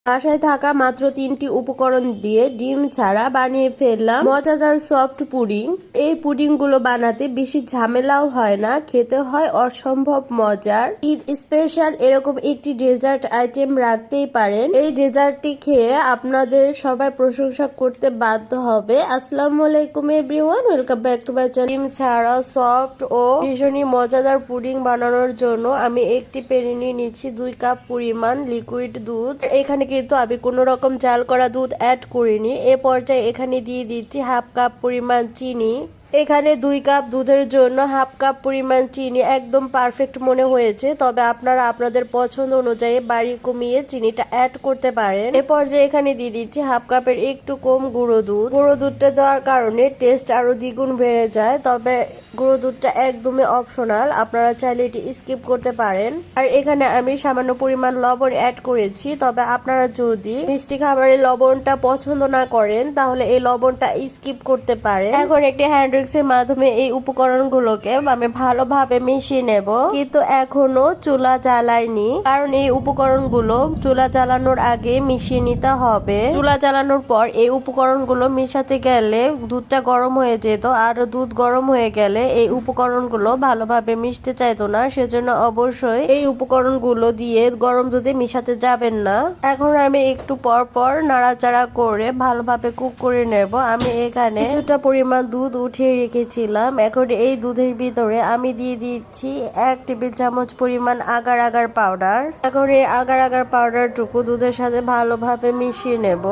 বাসায় থাকা মাত্র 3টি উপকরণ দিয়ে ডিম ছাড়া বানিয়ে ফেললাম মজাদার সফট পুডিং। এই পুডিং গুলো বানাতে বেশি ঝামেলাও হয় না, খেতে হয় অসম্ভব মজার। ঈদ স্পেশাল এরকম একটি ডেজার্ট আইটেম রাখতেই পারেন। এই ডেজার্টটি খেয়ে আপনাদের সবাই প্রশংসা করতে বাধ্য হবে। আসসালামু আলাইকুম everyone, welcome back to my channel. ডিম ছাড়া সফট ও ভীষণই মজাদার পুডিং বানানোর জন্য আমি একটি প্যানে নিয়ে নিচ্ছি 2 কাপ পরিমাণ লিকুইড দুধ। এখানে কিন্তু আমি কোনো রকম জাল করা দুধ অ্যাড করিনি। এ পর্যায়ে এখানে দিয়ে দিচ্ছি হাফ কাপ পরিমাণ চিনি। এখানে 2 কাপ দুধের জন্য হাফ কাপ পরিমাণ চিনি একদম পারফেক্ট মনে হয়েছে, তবে আপনারা আপনাদের পছন্দ অনুযায়ী বাড়ি কমিয়ে চিনিটা অ্যাড করতে পারেন। এ পর্যায়ে এখানে দিয়ে দিচ্ছি হাফ কাপের একটু কম গুঁড়ো দুধ। গুঁড়ো দুধটা দেওয়ার কারণে টেস্ট আরো দ্বিগুণ বেড়ে যায়, তবে গুঁড়ো দুধটা একদমই অপশনাল, আপনারা চাইলে এটি স্কিপ করতে পারেন। আর এখানে আমি সামান্য পরিমাণ লবণ অ্যাড করেছি, তবে আপনারা যদি মিষ্টি খাবারে লবণটা পছন্দ না করেন তাহলে এই লবণটা স্কিপ করতে পারেন। এখন একটি হ্যান্ড উইক্সের মাধ্যমে এই উপকরণগুলোকে আমি ভালোভাবে মিশিয়ে নেব, কিন্তু এখনো চুলা জ্বালাইনি, কারণ এই উপকরণগুলো চুলা জ্বালানোর আগে মিশিয়ে নিতে হবে। চুলা জ্বালানোর পর এই উপকরণগুলো মিশাতে গেলে দুধটা গরম হয়ে যেত, আর দুধ গরম হয়ে গেলে এই উপকরণগুলো ভালোভাবে মিশতে চাইতো না, সেজন্য অবশ্যই এই উপকরণগুলো দিয়ে গরম দুধে মিশাতে যাবেন না। এখন আমি একটু পর পর নাড়াচাড়া করে ভালোভাবে কুক করে নেব। আমি এখানে কিছুটা পরিমাণ দুধ উঠিয়ে রেখেছিলাম। এখন এই দুধের ভিতরে আমি দিয়ে দিচ্ছি 1 টেবিল চামচ পরিমাণ আগার আগার পাউডার। এখন এই আগার আগার পাউডারটুকু দুধের সাথে ভালোভাবে মিশিয়ে নেব।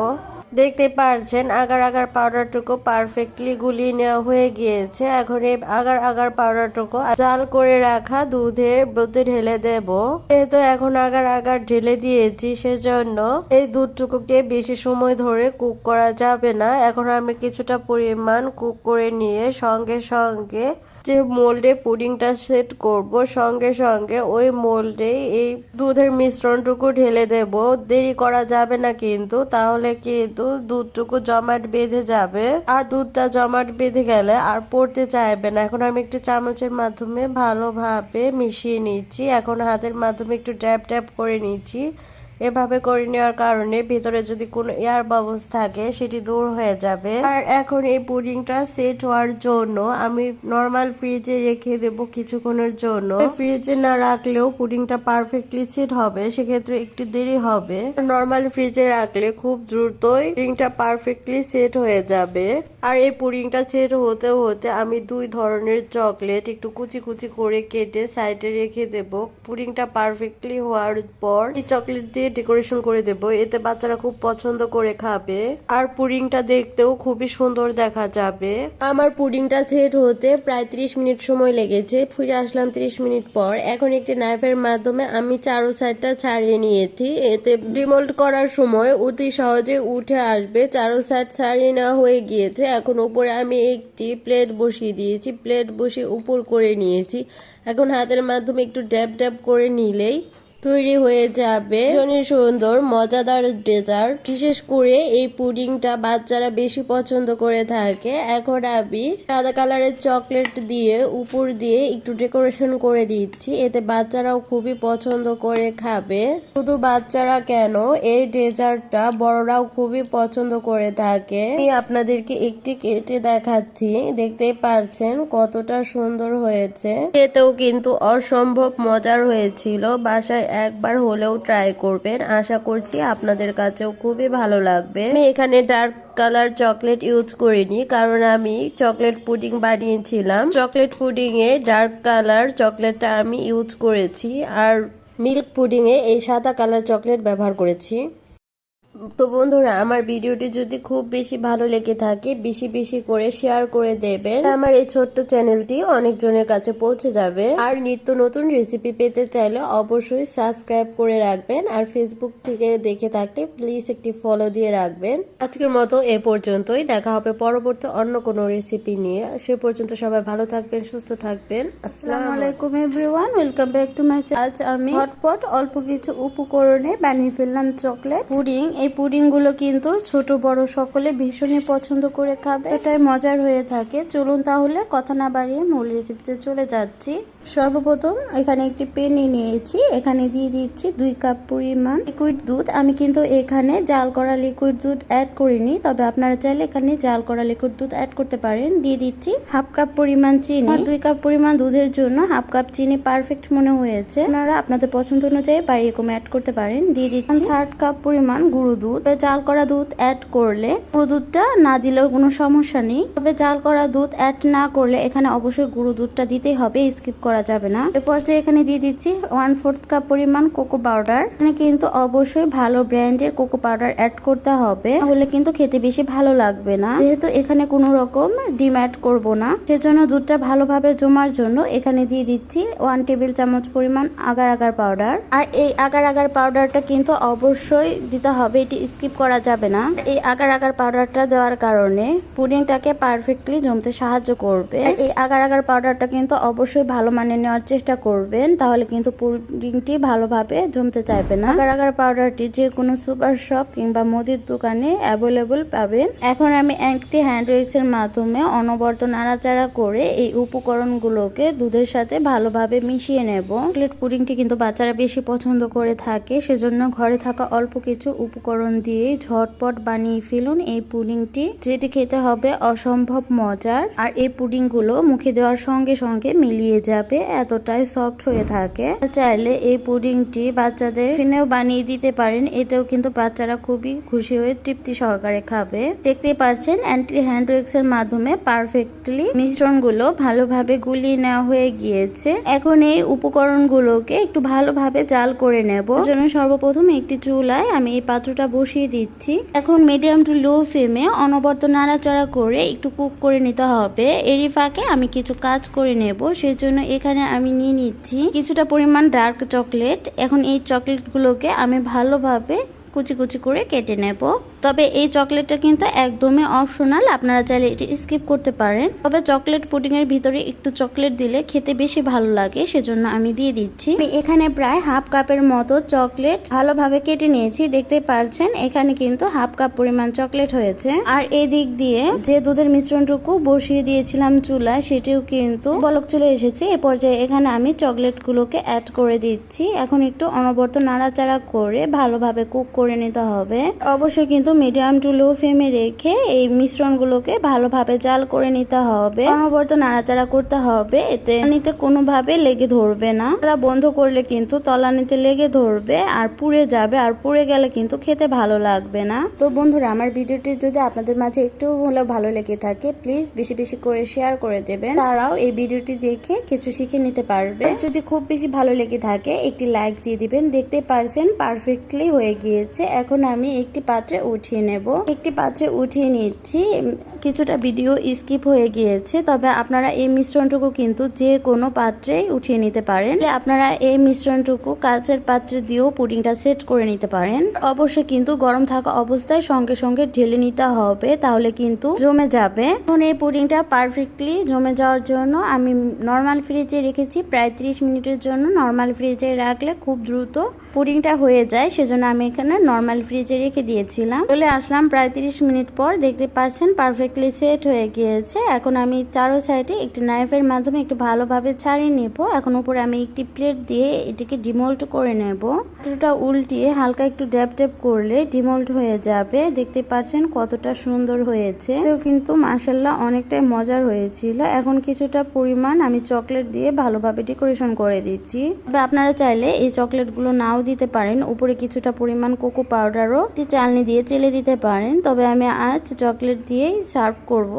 দেখতে পাচ্ছেন আগার আগার পাউডারটুকু পারফেক্টলি গুলিয়ে নেওয়া হয়ে গিয়েছে। এখন এই আগার আগার পাউডারটুকু জাল করে রাখা দুধে ঢেলে দেব। যেহেতু এখন আগার আগার ঢেলে দিয়েছি, সেজন্য এই দুধটুকুকে বেশি সময় ধরে কুক করা যাবে না। এখন আমি কিছুটা পরিমাণ কুক করে নিয়ে সঙ্গে সঙ্গে যে মোল্ডে পুডিংটা সেট করব, সঙ্গে সঙ্গে ওই মোল্ডে এই দুধের মিশ্রণটুকু ঢেলে দেব। দেরি করা যাবে না কিন্তু, তাহলে কিন্তু দুধটুকু জমাট বেঁধে যাবে, আর দুধটা জমাট বেঁধে গেলে আর পড়তে চাইবে না। এখন আমি একটু চামচের মাধ্যমে ভালোভাবে মিশিয়ে নিচ্ছি। এখন হাতের মাধ্যমে একটু ট্যাপ ট্যাপ করে নিচ্ছি। এভাবে করে নেওয়ার কারণে ভিতরে যদি কোনো এয়ার বাবলস থাকে সেটি দূর হয়ে যাবে। আর এখন এই পুডিংটা সেট হওয়ার জন্য আমি নরমাল ফ্রিজে রেখে দেব কিছুক্ষণের জন্য। ফ্রিজে না রাখলেও পুডিংটা পারফেক্টলি সেট হবে, সেক্ষেত্রে একটু দেরি হবে। নরমাল ফ্রিজে রাখলে খুব দ্রুতই পুডিংটা পারফেক্টলি সেট হয়ে যাবে। আর এই পুডিংটা সেট হতে হতে আমি 2 ধরনের চকলেট একটু কুচি কুচি করে কেটে সাইডে রেখে দেব। পুডিংটা পারফেক্টলি হওয়ার পর এই চকলেট দিয়ে ডেকোরেশন করে দেব, এতে বাচ্চারা খুব পছন্দ করে খাবে, আর পুডিংটা দেখতেও খুবই সুন্দর দেখা যাবে। আমার পুডিংটা সেট হতে প্রায় 30 মিনিট সময় লেগেছে। ফিরে আসলাম 30 মিনিট পর। এখন একটি নাইফের মাধ্যমে আমি চারো সাইডটা ছাড়িয়ে নিয়েছি, এতে ডিমোল্ড করার সময় অতি সহজে উঠে আসবে। চারো সাইড ছাড়িয়ে নেওয়া হয়ে গিয়েছে। এখন উপরে আমি একটি প্লেট বসিয়ে দিয়েছি, প্লেট বসিয়ে উপর করে নিয়েছি। এখন হাতের মাধ্যমে একটু ড্যাব ড্যাব করে নিলেই তৈরি হয়ে যাবে ভীষণই সুন্দর মজাদার ডেজার্ট। বিশেষ করে এই পুডিংটা বাচ্চারা বেশি পছন্দ করে থাকে। এখন আমি সাদা কালারের চকলেট দিয়ে উপর দিয়ে একটু ডেকোরেশন করে দিচ্ছি, এতে বাচ্চারাও খুবই পছন্দ করে খাবে। শুধু বাচ্চারা কেন, এই ডেজার্টটা বড়রাও খুবই পছন্দ করে থাকে। আমি আপনাদেরকে একটি কেটে দেখাচ্ছি, দেখতেই পারছেন কতটা সুন্দর হয়েছে। খেতেও কিন্তু অসম্ভব মজার হয়েছিল। বাসায় একবার হলেও ট্রাই করবেন, আশা করছি আপনাদের কাছেও খুবই ভালো লাগবে। আমি এখানে ডার্ক কালার চকলেট ইউজ করিনি, কারণ আমি চকলেট পুডিং বানিয়েছিলাম। Chocolate pudding a dark colour চকলেটটা আমি ইউজ করেছি, আর মিল্ক পুডিং এ এই সাদা কালার চকলেট ব্যবহার করেছি। তো বন্ধুরা, আমার ভিডিওটি যদি খুব বেশি ভালো লেগে থাকে বেশি বেশি করে শেয়ার করে দেবেন। আমার এই ছোট্ট চ্যানেলটি অনেকজনের কাছে পৌঁছে যাবে। আর নিত্য নতুন রেসিপি পেতে চাইলে অবশ্যই সাবস্ক্রাইব করে রাখবেন, আর ফেসবুক থেকে দেখে থাকলে প্লিজ একটি ফলো দিয়ে রাখবেন। আজকের মতো এ পর্যন্তই, দেখা হবে পরবর্তী অন্য কোনো রেসিপি নিয়ে। সে পর্যন্ত সবাই ভালো থাকবেন, সুস্থ থাকবেন। আসসালামু আলাইকুম everyone, welcome back to my channel. আজ আমি ঝটপট অল্প কিছু উপকরণে বানিয়ে ফেললাম চকলেট পুডিং। এই পুডিং গুলো কিন্তু ছোট বড় সকলে ভীষণই পছন্দ করে খাবে, এটাই মজার হয়ে থাকে। চলুন তাহলে কথা না বাড়িয়ে মূল রেসিপিতে চলে যাচ্ছি। সর্বপ্রথম এখানে একটি পেন নিয়েছি, এখানে দিয়ে দিচ্ছি 2 কাপ পরিমাণ লিকুইড দুধ। আমি কিন্তু এখানে জাল করা লিকুইড দুধ অ্যাড করিনি, তবে আপনারা চাইলে এখানে জাল করা লিকুইড দুধ অ্যাড করতে পারেন। দিয়ে দিচ্ছি 1/2 কাপ পরিমাণ চিনি। 2 কাপ পরিমাণ দুধের জন্য 1/2 কাপ চিনি পারফেক্ট মনে হয়েছে, আপনারা আপনাদের পছন্দ অনুযায়ী বাড়িয়ে কমে অ্যাড করতে পারেন। দিয়ে দিচ্ছি 1/3 কাপ পরিমাণ গুঁড়ো দুধ। জাল করা দুধ অ্যাড করলে গুঁড়ো দুধটা না দিলেও কোনো সমস্যা নেই, তবে জাল করা দুধ অ্যাড না করলে এখানে অবশ্যই গুঁড়ো দুধটা দিতেই হবে, স্কিপ করা যাবে না। এরপর যে এখানে দিয়ে দিচ্ছি 1/4 কাপ পরিমাণ কোকো পাউডার। এখানে কিন্তু অবশ্যই ভালো ব্র্যান্ডের কোকো পাউডার অ্যাড করতে হবে, তাহলে কিন্তু খেতে বেশি ভালো লাগবে না। যেহেতু এখানে কোনো রকম ডিম অ্যাড করব না, সেজন্য দুধটা ভালোভাবে জমার জন্য এখানে দিয়ে দিচ্ছি 1 টেবিল চামচ পরিমাণ আগার আগার পাউডার। আর এই আগার আগার পাউডারটা কিন্তু অবশ্যই দিতে হবে, এটি স্কিপ করা যাবে না। এই আগার আগার পাউডারটা দেওয়ার কারণে পুডিংটাকে পারফেক্টলি জমতে সাহায্য করবে। এই আগার আগার পাউডারটা কিন্তু অবশ্যই ভালো মানের নেওয়ার চেষ্টা করবেন, তাহলে কিন্তু পুডিংটি ভালোভাবে জমতে চাইবে না। আগার আগার পাউডারটি যে কোনো সুপার শপ কিংবা মুদির দোকানে অ্যাভেলেবল পাবেন। এখন আমি একটি হ্যান্ড উইক্সের মাধ্যমে অনবরত নাড়াচাড়া করে এই উপকরণগুলোকে দুধের সাথে ভালোভাবে মিশিয়ে নেব। চকলেট পুডিংটি কিন্তু বাচ্চারা বেশি পছন্দ করে থাকে, সেজন্য ঘরে থাকা অল্প কিছু উপকরণ দিয়ে ঝটপট বানিয়ে ফেলুন এই পুডিংটি, যেটি খেতে হবে অসম্ভব মজার। আর এই পুডিং গুলো মুখে দেওয়ার সঙ্গে সঙ্গে মিলিয়ে যাবে, এতটাই সফট হয়ে থাকে। চাইলে এই পুডিংটি বাচ্চাদের টিফিনেও বানিয়ে দিতে পারেন, এতেও কিন্তু বাচ্চারা খুবই খুশি হয়ে তৃপ্তি সহকারে খাবে। দেখতে পাচ্ছেন অ্যান্টি হ্যান্ড উইক্সের মাধ্যমে পারফেক্টলি মিশ্রণগুলো ভালোভাবে গুলিয়ে নেওয়া হয়ে গিয়েছে। এখন এই উপকরণগুলোকে একটু ভালোভাবে জাল করে নেব। জন্য সর্বপ্রথম একটি চুলায় আমি এই পাত্রটা বসিয়ে দিচ্ছি। এখন মিডিয়াম টু লো ফ্লেমে অনবরত নাড়াচাড়া করে একটু কুক করে নিতে হবে। এরই ফাঁকে আমি কিছু কাজ করে নেব, সেজন্য এখানে আমি নিয়ে নিচ্ছি কিছুটা পরিমাণ ডার্ক চকলেট। এখন এই চকলেটগুলোকে আমি ভালোভাবে কুচি কুচি করে কেটে নেব। তবে এই চকলেটটা কিন্তু একদমই অপশনাল, আপনারা চাইলে এটি স্কিপ করতে পারেন। তবে চকলেট পুডিং এর ভিতরে একটু চকলেট দিলে খেতে বেশি ভালো লাগে, সেজন্য আমি দিয়ে দিচ্ছি। আমি এখানে প্রায় 1/2 কাপের মতো চকলেট ভালোভাবে কেটে নিয়েছি। দেখতে পাচ্ছেন এখানে কিন্তু 1/2 কাপ পরিমাণ চকলেট হয়েছে। আর এই দিক দিয়ে যে দুধের মিশ্রণটুকু বসিয়ে দিয়েছিলাম চুলায়, সেটিও কিন্তু বলক চলে এসেছে। এ পর্যায়ে এখানে আমি চকলেট গুলোকে অ্যাড করে দিচ্ছি। এখন একটু অনবরত নাড়াচাড়া করে ভালোভাবে কুক করে নিতে হবে। অবশ্যই কিন্তু মিডিয়াম টু লো ফ্লেমে রেখে এই মিশ্রণগুলোকে ভালোভাবে জাল করে নিতে হবে। অনবরত নাড়াচাড়া করতে হবে, এতে তলানিতে কোনোভাবে লেগে ধরবে না। তারা বন্ধ করলে কিন্তু তলানিতে লেগে ধরবে আর পুড়ে যাবে, আর পুড়ে গেলে কিন্তু খেতে ভালো লাগবে না। তো বন্ধুরা, আমার ভিডিওটি যদি আপনাদের মাঝে একটু হলেও ভালো লেগে থাকে, প্লিজ বেশি বেশি করে শেয়ার করে দেবেন, তারাও এই ভিডিওটি দেখে কিছু শিখে নিতে পারবে। যদি খুব বেশি ভালো লেগে থাকে একটি লাইক দিয়ে দিবেন। দেখতে পারছেন পারফেক্টলি হয়ে গিয়েছে। এখন আমি একটি পাত্রে উঠিয়ে নেব। একটি পাত্রে উঠিয়ে নিচ্ছি। কিছুটা ভিডিও স্কিপ হয়ে গিয়েছে, তবে আপনারা এই মিশ্রণটুকু কিন্তু যে কোনো পাত্রে উঠিয়ে নিতে পারেন। আপনারা এই মিশ্রণটুকু কাচের পাত্রে দিয়েও পুডিংটা সেট করে নিতে পারেন। অবশ্যই কিন্তু গরম থাকা অবস্থায় সঙ্গে সঙ্গে ঢেলে নিতে হবে, তাহলে কিন্তু জমে যাবে। এখন এই পুডিংটা পারফেক্টলি জমে যাওয়ার জন্য আমি নর্মাল ফ্রিজে রেখেছি প্রায় 30 মিনিটের জন্য। নর্মাল ফ্রিজে রাখলে খুব দ্রুত পুডিংটা হয়ে যায়, সেজন্য আমি এখানে নর্মাল ফ্রিজে রেখে দিয়েছিলাম। চলে আসলাম প্রায় 30 মিনিট পর। দেখতে পাচ্ছেন পারফেক্টলি সেট হয়ে গিয়েছে। এখন আমি চারো সাইডে একটি নাইফের মাধ্যমে একটু ভালোভাবে ছাড়িয়ে নেব। এখন উপরে আমি একটি প্লেট দিয়ে এটিকে ডিমোল্ড করে নেব। পাত্রটা উল্টিয়ে হালকা একটু ড্যাপ ড্যাপ করলে ডিমোল্ড হয়ে যাবে। দেখতে পাচ্ছেন কতটা সুন্দর হয়েছে, তো কিন্তু মাশাআল্লাহ অনেকটাই মজার হয়েছিল। এখন কিছুটা পরিমাণ আমি চকলেট দিয়ে ভালোভাবে ডেকোরেশন করে দিচ্ছি। তবে আপনারা চাইলে এই চকলেটগুলো নাও দিতে পারেন, উপরে কিছুটা পরিমাণ কোকো পাউডারও চালনি দিয়ে চেলে দিতে পারেন। তবে আমি আজ চকলেট দিয়েই সার্ভ করব।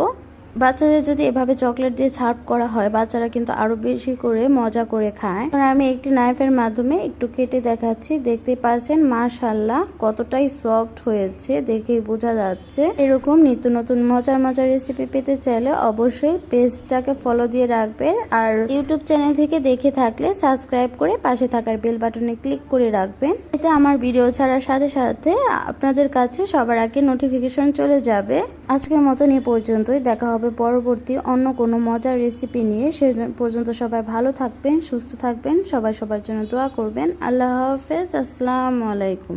বাচ্চাদের যদি এভাবে চকলেট দিয়ে সার্ভ করা হয়, বাচ্চারা কিন্তু আরো বেশি করে মজা করে খায়। আমি একটি নাইফের মাধ্যমে একটু কেটে দেখাচ্ছি। দেখতে পাচ্ছেন মাশাআল্লাহ কতটাই সফট হয়েছে, দেখেই বোঝা যাচ্ছে। এরকম নিত্য নতুন মজার মজার রেসিপি পেতে চাইলে অবশ্যই পেজটাকে ফলো দিয়ে রাখবেন। আর ইউটিউব চ্যানেল থেকে দেখে থাকলে সাবস্ক্রাইব করে পাশে থাকার বেল বাটনে ক্লিক করে রাখবেন, এতে আমার ভিডিও ছাড়ার সাথে সাথে আপনাদের কাছে সবার আগে নোটিফিকেশন চলে যাবে। আজকের মতন এই পর্যন্তই, দেখা হবে পরবর্তী অন্য কোনো মজার রেসিপি নিয়ে। সে পর্যন্ত সবাই ভালো থাকবেন, সুস্থ থাকবেন, সবাই সবার জন্য দোয়া করবেন। আল্লাহ হাফেজ, আসসালামু আলাইকুম।